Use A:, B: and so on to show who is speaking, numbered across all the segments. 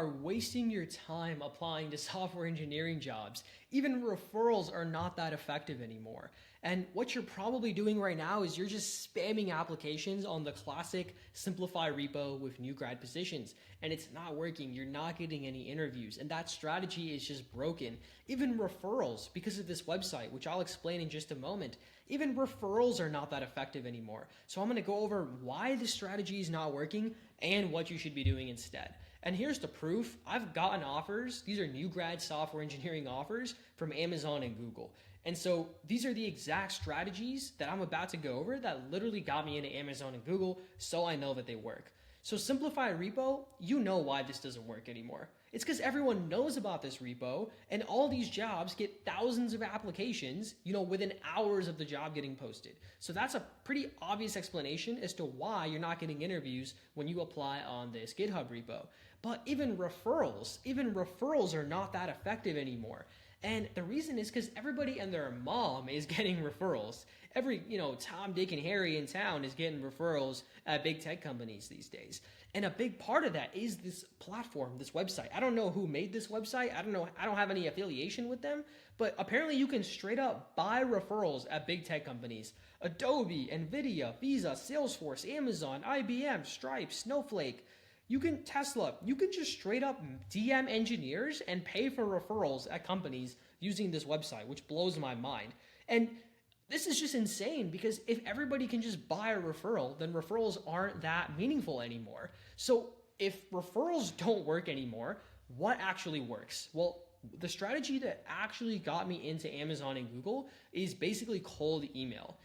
A: are wasting your time applying to software engineering jobs. Even referrals are not that effective anymore. And what you're probably doing right now is you're just spamming applications on the classic simplify repo with new grad positions. And it's not working. You're not getting any interviews. And that strategy is just broken. Even referrals, because of this website, which I'll explain in just a moment, even referrals are not that effective anymore. So I'm going to go over why this strategy is not working and what you should be doing instead. And here's the proof. I've gotten offers. These are new grad software engineering offers from Amazon and Google. And so these are the exact strategies that I'm about to go over that literally got me into Amazon and Google, so I know that they work. So simplify repo, you know why this doesn't work anymore. It's because everyone knows about this repo, and all these jobs get thousands of applications, within hours of the job getting posted. So that's a pretty obvious explanation as to why you're not getting interviews when you apply on this GitHub repo. But even referrals are not that effective anymore. And the reason is because everybody and their mom is getting referrals. Every, Tom, Dick, and Harry in town is getting referrals at big tech companies these days. And a big part of that is this platform, this website. I don't know who made this website. I don't have any affiliation with them, but apparently you can straight up buy referrals at big tech companies. Adobe, Nvidia, Visa, Salesforce, Amazon, IBM, Stripe, Snowflake. Tesla, you can just straight up DM engineers and pay for referrals at companies using this website, which blows my mind. And this is just insane because if everybody can just buy a referral, then referrals aren't that meaningful anymore. So if referrals don't work anymore, what actually works? Well, the strategy that actually got me into Amazon and Google is basically cold email.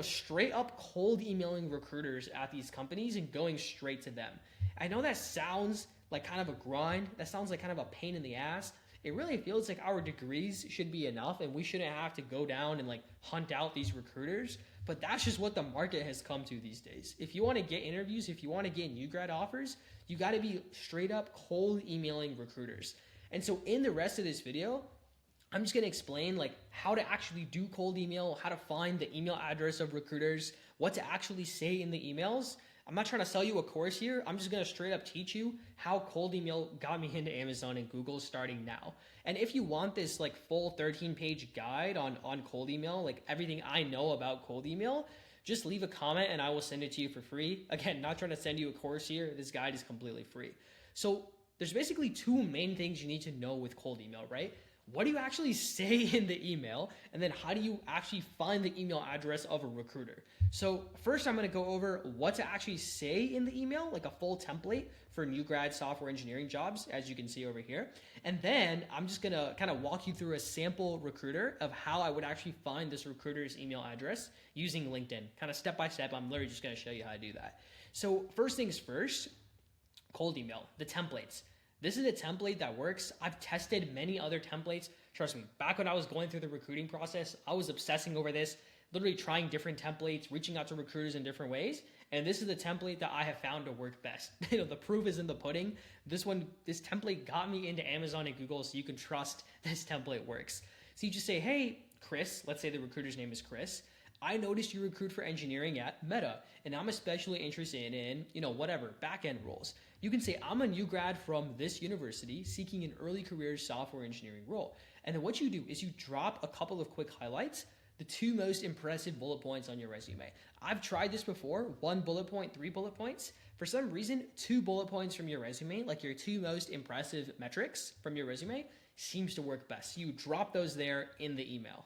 A: Straight up cold emailing recruiters at these companies and going straight to them. I know that sounds like kind of a grind. That sounds like kind of a pain in the ass. It really feels like our degrees should be enough and we shouldn't have to go down and hunt out these recruiters. But that's just what the market has come to these days. If you want to get interviews, if you want to get new grad offers, you got to be straight up cold emailing recruiters. And so in the rest of this video, I'm just going to explain how to actually do cold email, how to find the email address of recruiters, what to actually say in the emails. I'm not trying to sell you a course here. I'm just going to straight up teach you how cold email got me into Amazon and Google starting now. And if you want this full 13-page guide on cold email, everything I know about cold email, just leave a comment and I will send it to you for free. Again, not trying to send you a course here. This guide is completely free. So there's basically two main things you need to know with cold email, right? What do you actually say in the email? And then how do you actually find the email address of a recruiter? So first I'm going to go over what to actually say in the email, like a full template for new grad software engineering jobs, as you can see over here. And then I'm just going to kind of walk you through a sample recruiter of how I would actually find this recruiter's email address using LinkedIn. Kind of step by step, I'm literally just going to show you how to do that. So first things first, cold email, the templates. This is a template that works. I've tested many other templates. Trust me, back when I was going through the recruiting process, I was obsessing over this, literally trying different templates, reaching out to recruiters in different ways. And this is the template that I have found to work best. The proof is in the pudding. This template got me into Amazon and Google, so you can trust this template works. So you just say, hey, Chris, let's say the recruiter's name is Chris. I noticed you recruit for engineering at Meta, and I'm especially interested in, back-end roles. You can say, I'm a new grad from this university seeking an early career software engineering role. And then what you do is you drop a couple of quick highlights, the two most impressive bullet points on your resume. I've tried this before, 1 bullet point, 3 bullet points. For some reason, 2 bullet points from your resume, like your 2 most impressive metrics from your resume, seems to work best. So you drop those there in the email.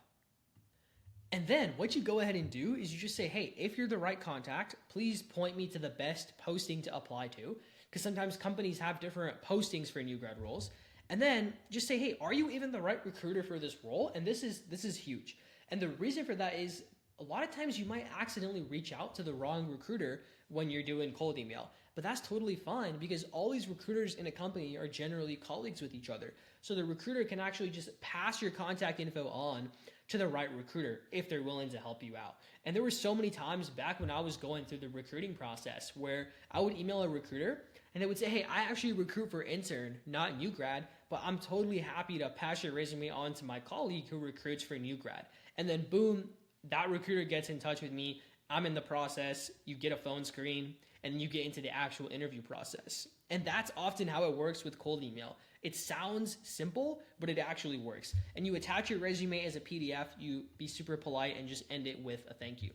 A: And then what you go ahead and do is you just say, hey, if you're the right contact, please point me to the best posting to apply to, because sometimes companies have different postings for new grad roles. And then just say, hey, are you even the right recruiter for this role? And this is huge. And the reason for that is a lot of times you might accidentally reach out to the wrong recruiter when you're doing cold email. But that's totally fine because all these recruiters in a company are generally colleagues with each other. So the recruiter can actually just pass your contact info on to the right recruiter if they're willing to help you out. And there were so many times back when I was going through the recruiting process where I would email a recruiter and they would say, hey, I actually recruit for intern, not new grad, but I'm totally happy to pass your resume on to my colleague who recruits for new grad. And then boom, that recruiter gets in touch with me. I'm in the process. You get a phone screen. and then you get into the actual interview process. And that's often how it works with cold email. It sounds simple, but it actually works. And you attach your resume as a PDF, you be super polite and just end it with a thank you.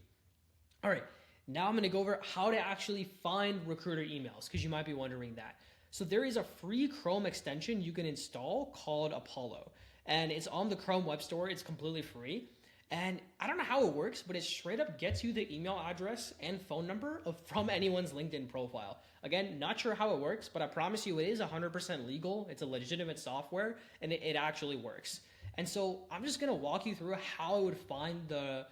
A: All right, now I'm gonna go over how to actually find recruiter emails, because you might be wondering that. So there is a free Chrome extension you can install called Apollo, and it's on the Chrome Web Store. It's completely free. And I don't know how it works, but it straight up gets you the email address and phone number from anyone's LinkedIn profile. Again, not sure how it works, but I promise you it is 100% legal. It's a legitimate software, and it actually works. And so I'm just gonna walk you through how I would find the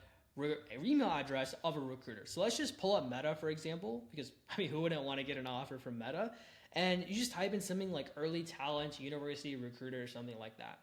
A: email address of a recruiter. So let's just pull up Meta, for example, because I mean, who wouldn't want to get an offer from Meta? And you just type in something like early talent, university recruiter, or something like that.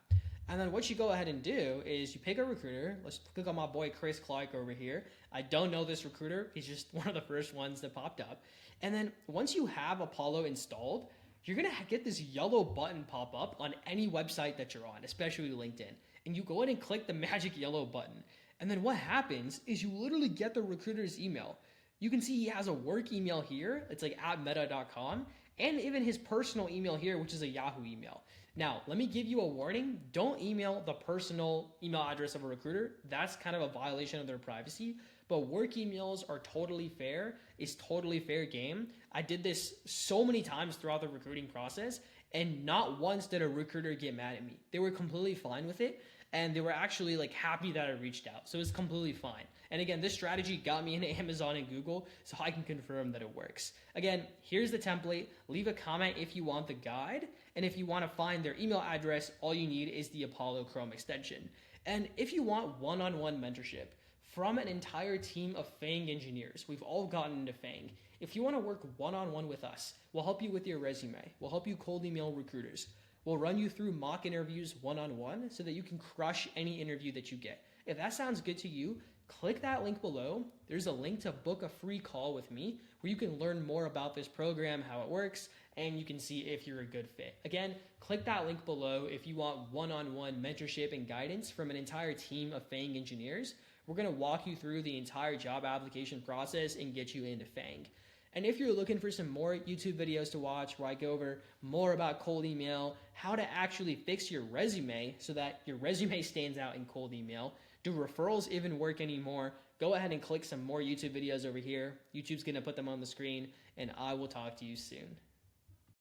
A: And then what you go ahead and do is you pick a recruiter. Let's click on my boy Chris Clark over here. I don't know this recruiter. He's just one of the first ones that popped up. And then once you have Apollo installed, you're going to get this yellow button pop up on any website that you're on, especially LinkedIn. And you go ahead and click the magic yellow button. And then what happens is you literally get the recruiter's email. You can see he has a work email here. It's like @meta.com. And even his personal email here, which is a Yahoo email. Now, let me give you a warning. Don't email the personal email address of a recruiter. That's kind of a violation of their privacy. But work emails are totally fair. It's totally fair game. I did this so many times throughout the recruiting process, and not once did a recruiter get mad at me. They were completely fine with it, and they were actually like happy that I reached out. So it's completely fine. And again, this strategy got me into Amazon and Google, so I can confirm that it works. Again, here's the template. Leave a comment if you want the guide. And if you want to find their email address, all you need is the Apollo Chrome extension. And if you want one-on-one mentorship from an entire team of FANG engineers, we've all gotten into FANG. If you want to work one-on-one with us, we'll help you with your resume. We'll help you cold email recruiters. We'll run you through mock interviews one-on-one so that you can crush any interview that you get. If that sounds good to you, click that link below. There's a link to book a free call with me where you can learn more about this program, how it works, and you can see if you're a good fit. Again, click that link below if you want one-on-one mentorship and guidance from an entire team of FANG engineers. We're going to walk you through the entire job application process and get you into FANG. And if you're looking for some more YouTube videos to watch where I go over more about cold email, how to actually fix your resume so that your resume stands out in cold email, do referrals even work anymore? Go ahead and click some more YouTube videos over here. YouTube's going to put them on the screen, and I will talk to you soon.